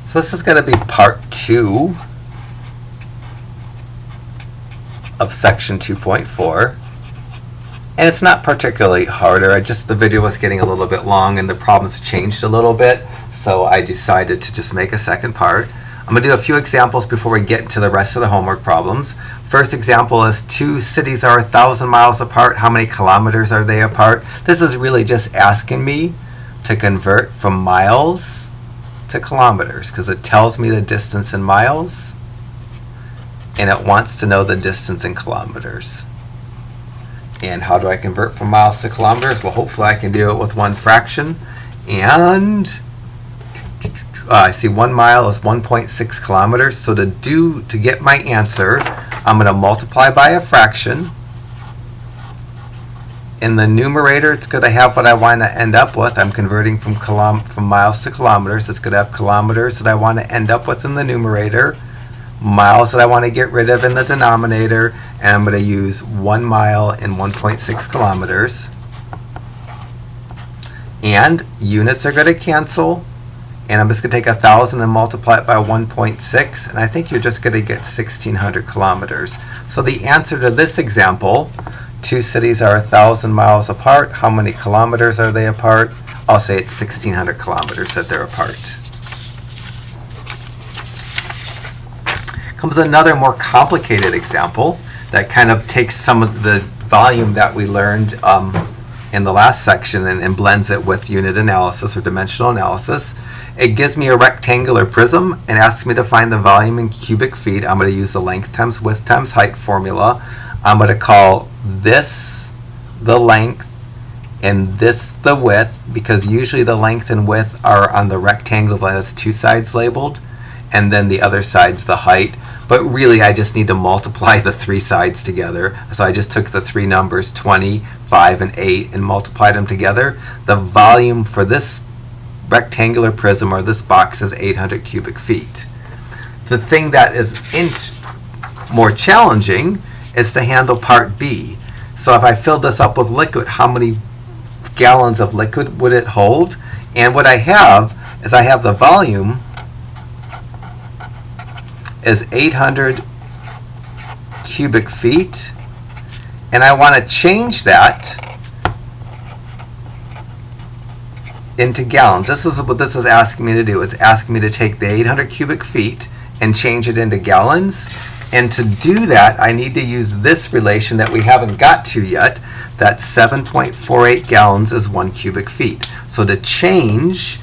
So this is going to be part 2 of section 2.4. And it's not particularly harder. The video was getting a little bit long and the problems changed a little bit. So I decided to just make a second part. I'm going to do a few examples before we get into the rest of the homework problems. First example is 2 cities are 1,000 miles apart. How many kilometers are they apart? This is really just asking me to convert from miles to kilometers because it tells me the distance in miles and it wants to know the distance in kilometers. And how do I convert from miles to kilometers? Well, hopefully I can do it with one fraction. And I see 1 mile is 1.6 kilometers. So to get my answer, I'm going to multiply by a fraction. In the numerator, it's going to have what I want to end up with. I'm converting from miles to kilometers. It's going to have kilometers that I want to end up with in the numerator, miles that I want to get rid of in the denominator, and I'm going to use 1 mile and 1.6 kilometers. And units are going to cancel, and I'm just going to take 1,000 and multiply it by 1.6, and I think you're just going to get 1,600 kilometers. So the answer to this example, 2 cities are 1,000 miles apart. How many kilometers are they apart? I'll say it's 1,600 kilometers that they're apart. Comes another more complicated example that kind of takes some of the volume that we learned in the last section and blends it with unit analysis or dimensional analysis. It gives me a rectangular prism and asks me to find the volume in cubic feet. I'm going to use the length times width times height formula. I'm going to call this the length and this the width, because usually the length and width are on the rectangle that has 2 sides labeled, and then the other side's the height. But really I just need to multiply the 3 sides together. So I just took the 3 numbers, 20, 5, and 8, and multiplied them together. The volume for this rectangular prism or this box is 800 cubic feet. The thing that is more challenging is to handle part B. So if I filled this up with liquid, how many gallons of liquid would it hold? And what I have is I have the volume is 800 cubic feet, and I want to change that into gallons. This is what this is asking me to do. It's asking me to take the 800 cubic feet and change it into gallons. And to do that, I need to use this relation that we haven't got to yet. That 7.48 gallons is 1 cubic feet. So to change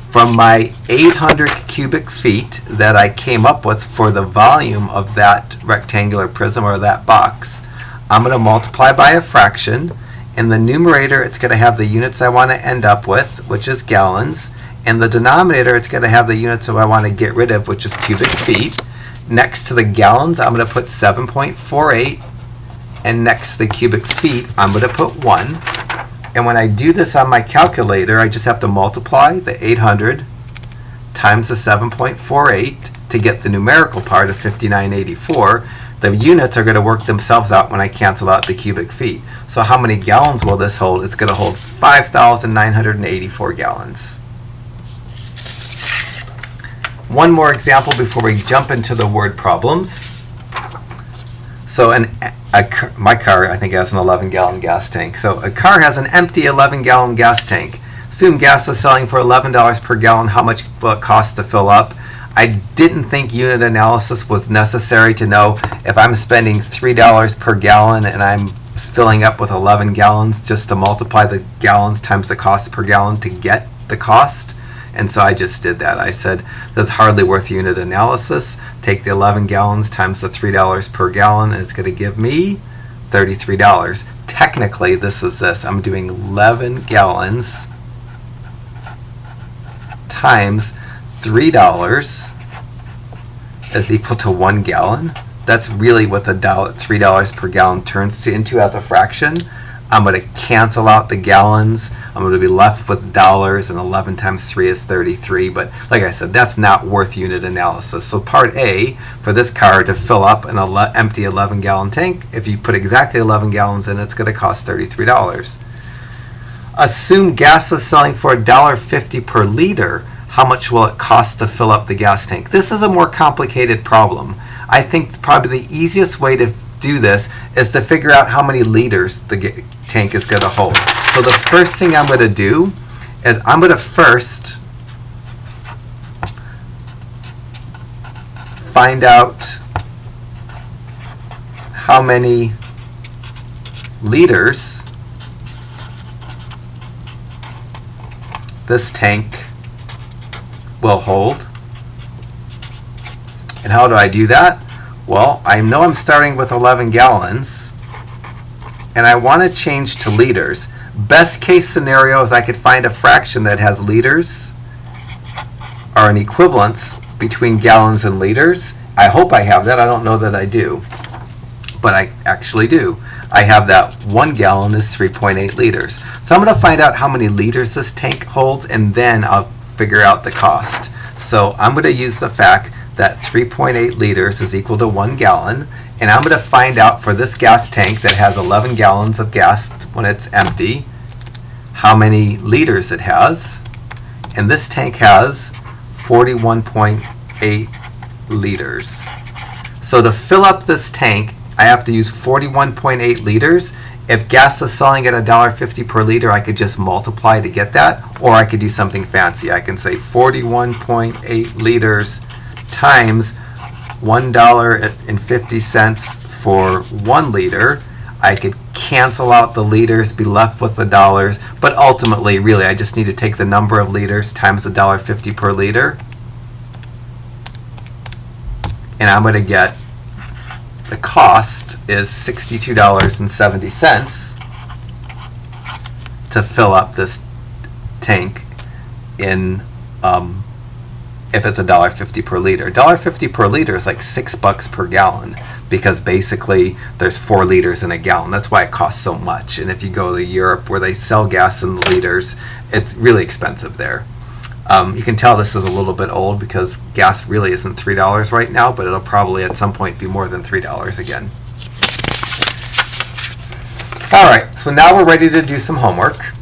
from my 800 cubic feet that I came up with for the volume of that rectangular prism or that box, I'm going to multiply by a fraction. In the numerator, it's going to have the units I want to end up with, which is gallons. In the denominator, it's going to have the units that I want to get rid of, which is cubic feet. Next to the gallons, I'm going to put 7.48, and next to the cubic feet, I'm going to put 1. And when I do this on my calculator, I just have to multiply the 800 times the 7.48 to get the numerical part of 5984. The units are going to work themselves out when I cancel out the cubic feet. So how many gallons will this hold? It's going to hold 5,984 gallons. One more example before we jump into the word problems. So my car, I think, has an 11-gallon gas tank. So a car has an empty 11-gallon gas tank. Assume gas is selling for $11 per gallon. How much will it cost to fill up? I didn't think unit analysis was necessary to know if I'm spending $3 per gallon and I'm filling up with 11 gallons, just to multiply the gallons times the cost per gallon to get the cost. And so I just did that. I said, that's hardly worth unit analysis. Take the 11 gallons times the $3 per gallon, and it's going to give me $33. Technically, this is this. I'm doing 11 gallons times $3 is equal to 1 gallon. That's really what the $3 per gallon turns into as a fraction. I'm going to cancel out the gallons. I'm going to be left with dollars, and 11 times 3 is 33. But like I said, that's not worth unit analysis. So part A, for this car to fill up an empty 11-gallon tank, if you put exactly 11 gallons in, it's going to cost $33. Assume gas is selling for $1.50 per liter. how much will it cost to fill up the gas tank. This is a more complicated problem. I think probably the easiest way to do this is to figure out how many liters the tank is going to hold. So the first thing I'm going to do is I'm going to first find out how many liters this tank will hold. And how do I do that? Well, I know I'm starting with 11 gallons, and I want to change to liters. Best case scenario is I could find a fraction that has liters or an equivalence between gallons and liters. I hope I have that. I don't know that I do, but I actually do. I have that 1 gallon is 3.8 liters. So I'm going to find out how many liters this tank holds, and then I'll figure out the cost. So I'm going to use the fact that 3.8 liters is equal to 1 gallon, and I'm going to find out for this gas tank that has 11 gallons of gas when it's empty, how many liters it has. And this tank has 41.8 liters. So to fill up this tank, I have to use 41.8 liters. If gas is selling at $1.50 per liter, I could just multiply to get that, or I could do something fancy. I can say 41.8 liters times $1.50 for 1 liter. I could cancel out the liters, be left with the dollars, but ultimately, really, I just need to take the number of liters times $1.50 per liter, and I'm going to get the cost is $62.70 to fill up this tank in if it's $1.50 per liter. $1.50 per liter is like $6 per gallon, because basically there's 4 liters in a gallon. That's why it costs so much. And if you go to Europe where they sell gas in liters, it's really expensive there. You can tell this is a little bit old because gas really isn't $3 right now, but it'll probably at some point be more than $3 again. All right, so now we're ready to do some homework.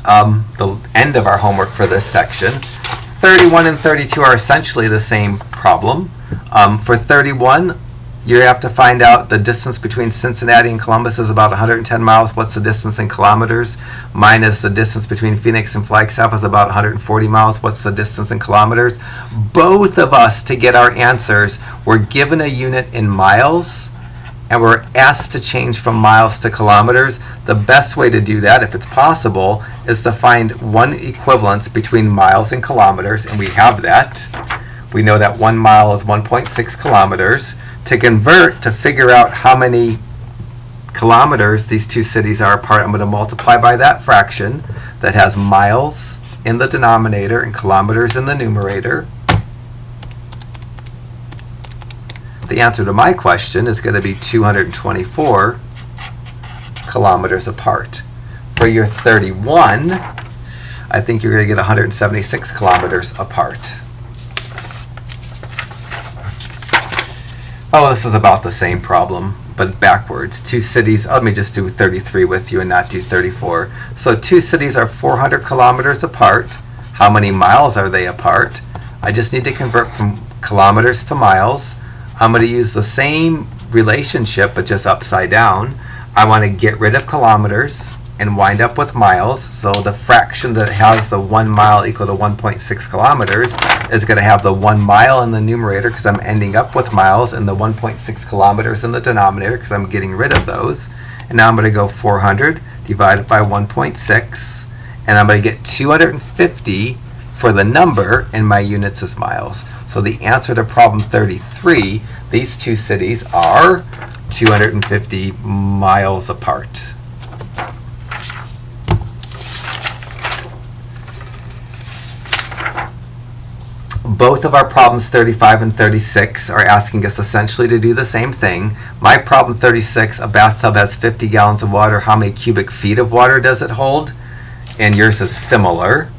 The end of our homework for this section. 31 and 32 are essentially the same problem. For 31, you have to find out the distance between Cincinnati and Columbus is about 110 miles. What's the distance in kilometers? Minus the distance between Phoenix and Flagstaff is about 140 miles. What's the distance in kilometers? Both of us, to get our answers, were given a unit in miles, and we're asked to change from miles to kilometers. The best way to do that, if it's possible, is to find one equivalence between miles and kilometers, and we have that. We know that 1 mile is 1.6 kilometers. To convert, to figure out how many kilometers these two cities are apart, I'm going to multiply by that fraction that has miles in the denominator and kilometers in the numerator. The answer to my question is going to be 224 kilometers apart. For your 31, I think you're going to get 176 kilometers apart. Oh, this is about the same problem, but backwards. Two cities, let me just do 33 with you and not do 34. So two cities are 400 kilometers apart. How many miles are they apart? I just need to convert from kilometers to miles. I'm going to use the same relationship, but just upside down. I want to get rid of kilometers and wind up with miles. So the fraction that has the 1 mile equal to 1.6 kilometers is going to have the 1 mile in the numerator because I'm ending up with miles, and the 1.6 kilometers in the denominator because I'm getting rid of those. And now I'm going to go 400 divided by 1.6, and I'm going to get 250 for the number, and my units is miles. So the answer to problem 33, these two cities are 250 miles apart. Both of our problems 35 and 36 are asking us essentially to do the same thing. My problem 36, a bathtub has 50 gallons of water. How many cubic feet of water does it hold? And yours is similar.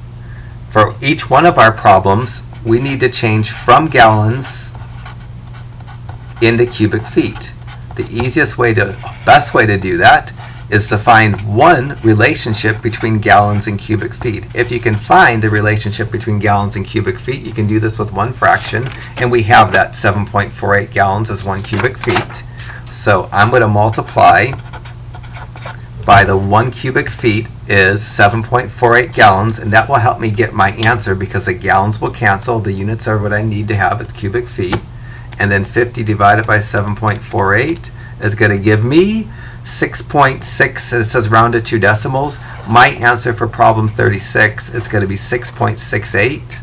For each one of our problems, we need to change from gallons into cubic feet. The best way to do that is to find one relationship between gallons and cubic feet. If you can find the relationship between gallons and cubic feet, you can do this with one fraction, and we have that 7.48 gallons as 1 cubic feet. So I'm going to multiply by the 1 cubic feet is 7.48 gallons, and that will help me get my answer because the gallons will cancel. The units are what I need to have as cubic feet. And then 50 divided by 7.48 is going to give me 6.6, it says round to 2 decimals. My answer for problem 36 is going to be 6.68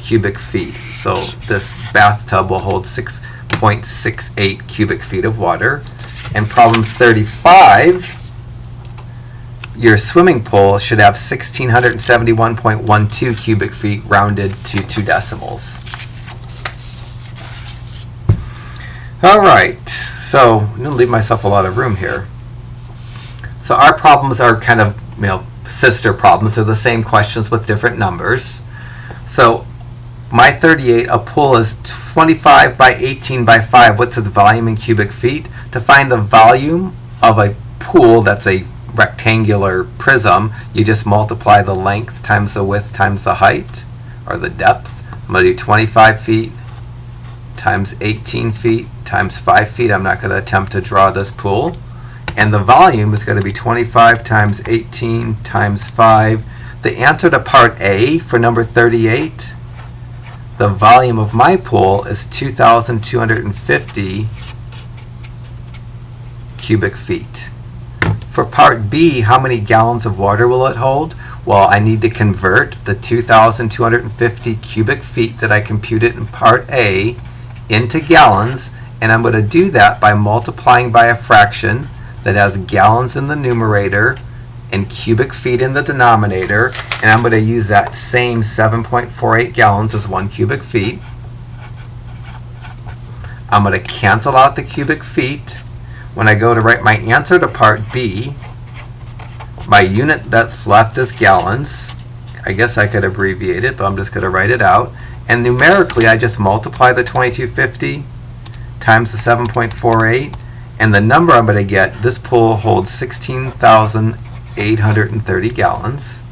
cubic feet. So this bathtub will hold 6.68 cubic feet of water. And problem 35, your swimming pool should have 1,671.12 cubic feet rounded to 2 decimals. All right, so I'm going to leave myself a lot of room here. So our problems are kind of, sister problems. They're the same questions with different numbers. So my 38, a pool is 25 by 18 by 5. What's its volume in cubic feet? To find the volume of a pool that's a rectangular prism, you just multiply the length times the width times the height, or the depth. I'm going to do 25 feet times 18 feet times 5 feet. I'm not going to attempt to draw this pool. And the volume is going to be 25 times 18 times 5. The answer to part A for number 38, the volume of my pool is 2,250 cubic feet. For part B, how many gallons of water will it hold? Well, I need to convert the 2,250 cubic feet that I computed in part A into gallons, and I'm going to do that by multiplying by a fraction that has gallons in the numerator and cubic feet in the denominator, and I'm going to use that same 7.48 gallons as 1 cubic feet. I'm going to cancel out the cubic feet. When I go to write my answer to part B, my unit that's left is gallons. I guess I could abbreviate it, but I'm just going to write it out. And numerically, I just multiply the 2250 times the 7.48, and the number I'm going to get, this pool holds 16,830 gallons.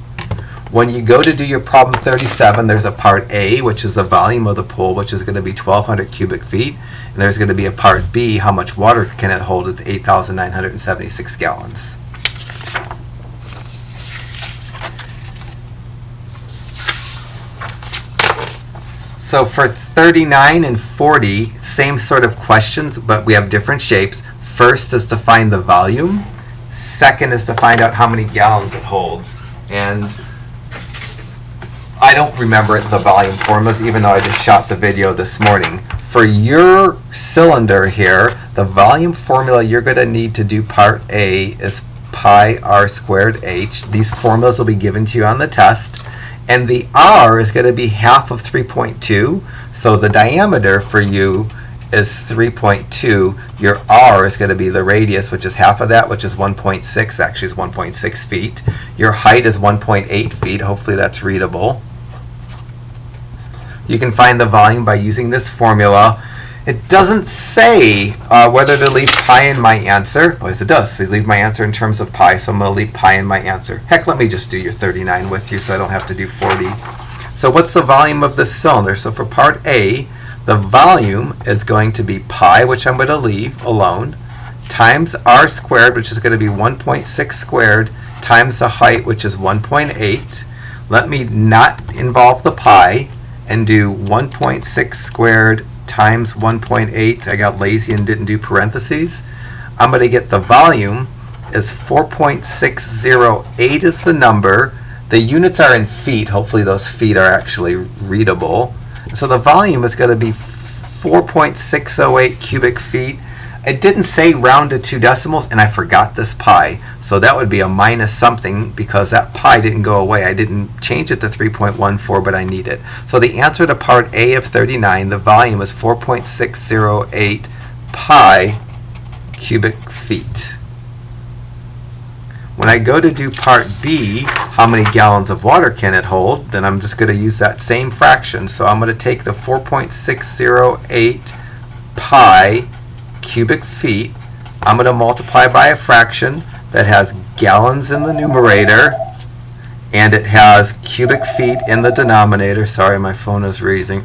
When you go to do your problem 37, there's a part A, which is the volume of the pool, which is going to be 1,200 cubic feet. And there's going to be a part B, how much water can it hold? It's 8,976 gallons. So for 39 and 40, same sort of questions, but we have different shapes. First is to find the volume. Second is to find out how many gallons it holds. And I don't remember the volume formulas, even though I just shot the video this morning. For your cylinder here, the volume formula you're going to need to do part A is pi r squared h. These formulas will be given to you on the test. And the r is going to be half of 3.2. So the diameter for you is 3.2. Your r is going to be the radius, which is half of that, which is 1.6. Actually, is 1.6 feet. Your height is 1.8 feet. Hopefully that's readable. You can find the volume by using this formula. It doesn't say whether to leave pi in my answer. Well, yes, it does. So leave my answer in terms of pi, so I'm going to leave pi in my answer. Heck, let me just do your 39 with you so I don't have to do 40. So what's the volume of this cylinder? So for part A, the volume is going to be pi, which I'm going to leave alone, times r squared, which is going to be 1.6 squared, times the height, which is 1.8. Let me not involve the pi and do 1.6 squared times 1.8. I got lazy and didn't do parentheses. I'm going to get the volume is 4.608 is the number. The units are in feet. Hopefully those feet are actually readable. So the volume is going to be 4.608 cubic feet. It didn't say round to 2 decimals, and I forgot this pi. So that would be a minus something because that pi didn't go away. I didn't change it to 3.14, but I need it. So the answer to part A of 39, the volume is 4.608 pi cubic feet. When I go to do part B, how many gallons of water can it hold, then I'm just going to use that same fraction. So I'm going to take the 4.608 pi cubic feet. I'm going to multiply by a fraction that has gallons in the numerator and it has cubic feet in the denominator. Sorry, my phone is ringing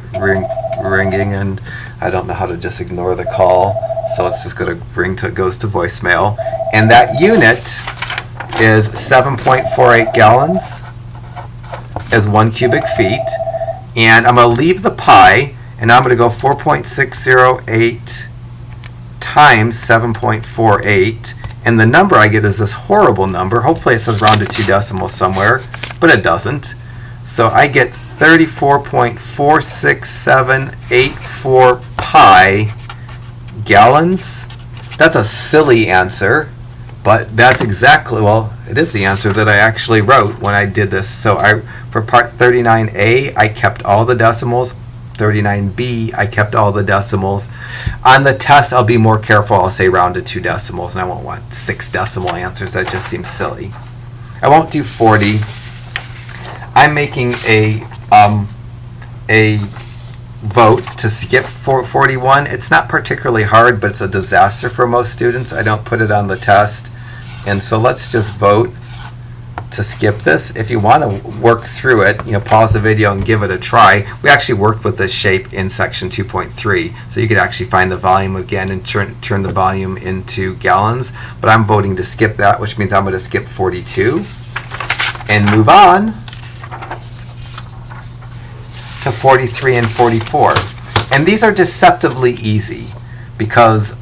and I don't know how to just ignore the call, so it's just going to ring till it goes to voicemail. And that unit is 7.48 gallons as 1 cubic feet. And I'm going to leave the pi, and I'm going to go 4.608 times 7.48. And the number I get is this horrible number. Hopefully it says rounded 2 decimals somewhere, but it doesn't. So I get 34.46784 pi gallons. That's a silly answer, but that's exactly, well, it is the answer that I actually wrote when I did this. So for part 39A, I kept all the decimals. 39B, I kept all the decimals. On the test, I'll be more careful. I'll say rounded 2 decimals, and I won't want 6 decimal answers. That just seems silly. I won't do 40. I'm making a vote to skip 41. It's not particularly hard, but it's a disaster for most students. I don't put it on the test. And so let's just vote to skip this. If you want to work through it, pause the video and give it a try. We actually worked with this shape in section 2.3, so you could actually find the volume again and turn the volume into gallons. But I'm voting to skip that, which means I'm going to skip 42 and move on to 43 and 44. And these are deceptively easy because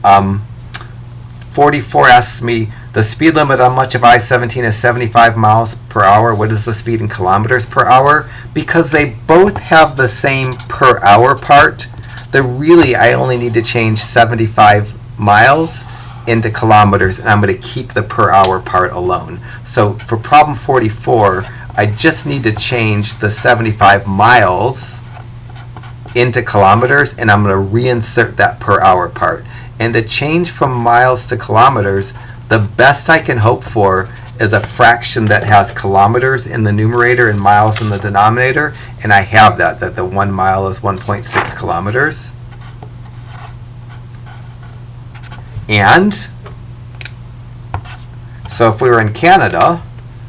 44 asks me, the speed limit on much of I-17 is 75 miles per hour. What is the speed in kilometers per hour? Because they both have the same per hour part, I only need to change 75 miles into kilometers, and I'm going to keep the per hour part alone. So for problem 44, I just need to change the 75 miles into kilometers, and I'm going to reinsert that per hour part. And the change from miles to kilometers, the best I can hope for is a fraction that has kilometers in the numerator and miles in the denominator, and I have that the 1 mile is 1.6 kilometers. And so if we were in Canada,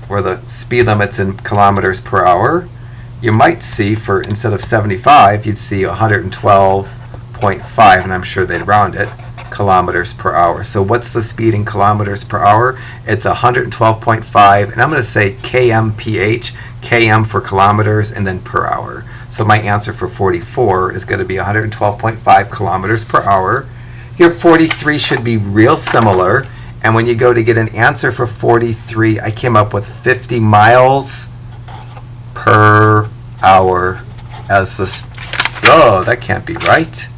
where the speed limit's in kilometers per hour, you might see instead of 75, you'd see 112.5, and I'm sure they'd round it, kilometers per hour. So what's the speed in kilometers per hour? It's 112.5, and I'm going to say kmph, km for kilometers, and then per hour. So my answer for 44 is going to be 112.5 kilometers per hour. Your 43 should be real similar, and when you go to get an answer for 43, I came up with 50 miles per hour as the oh, that can't be right.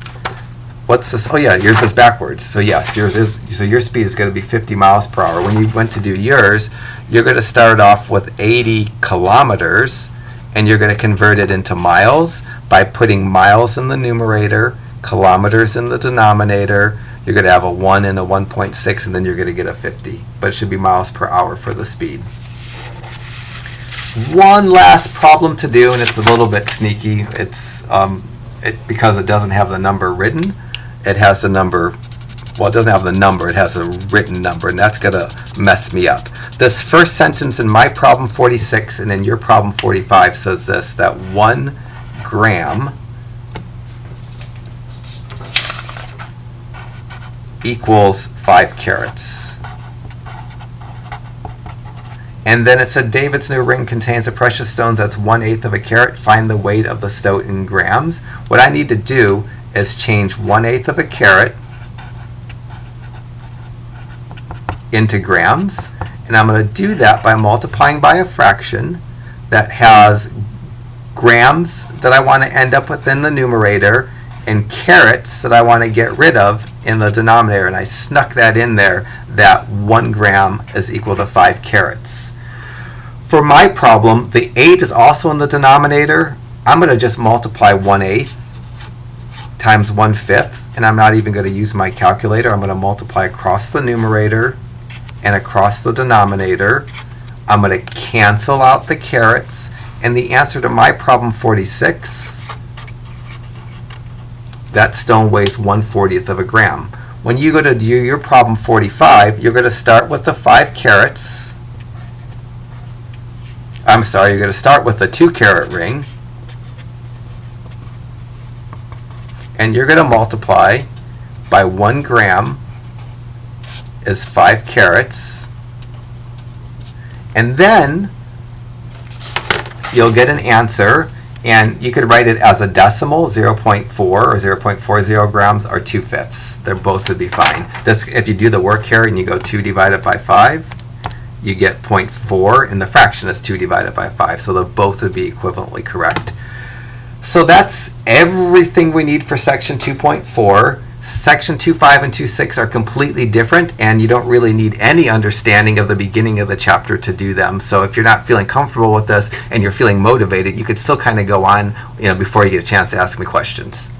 What's this? Oh yeah, yours is backwards. So yes, yours is. So your speed is going to be 50 miles per hour. When you went to do yours, you're going to start off with 80 kilometers, and you're going to convert it into miles by putting miles in the numerator, kilometers in the denominator. You're going to have a 1 and a 1.6, and then you're going to get a 50. But it should be miles per hour for the speed. One last problem to do, and it's a little bit sneaky. It's because it doesn't have the number written. It has the number, well, it doesn't have the number, it has a written number, and that's going to mess me up. This first sentence in my problem 46 and in your problem 45 says this, that 1 gram equals 5 carats. And then it said David's new ring contains a precious stone that's 1/8 of a carat. Find the weight of the stone in grams. What I need to do is change 1/8 of a carat into grams. And I'm going to do that by multiplying by a fraction that has grams that I want to end up with in the numerator and carats that I want to get rid of in the denominator. And I snuck that in there, that 1 gram is equal to 5 carats. For my problem, the 8 is also in the denominator. I'm going to just multiply 1/8 times 1/5, and I'm not even going to use my calculator. I'm going to multiply across the numerator and across the denominator. I'm going to cancel out the carats, and the answer to my problem 46, that stone weighs 1/40 of a gram. when you go to do your problem 45, you're going to start with the 5 carats. I'm sorry, you're going to start with the 2 carat ring. And you're going to multiply by 1 gram is 5 carats. And then you'll get an answer, and you could write it as a decimal, 0.4 or 0.40 grams, or 2/5. They're both would be fine. This, if you do the work here and you go 2 divided by 5, you get 0.4, and the fraction is 2 divided by 5. So they both would be equivalently correct. So that's everything we need for section 2.4. Section 2.5 and 2.6 are completely different, and you don't really need any understanding of the beginning of the chapter to do them. So if you're not feeling comfortable with this and you're feeling motivated, you could still kind of go on, before you get a chance to ask me questions.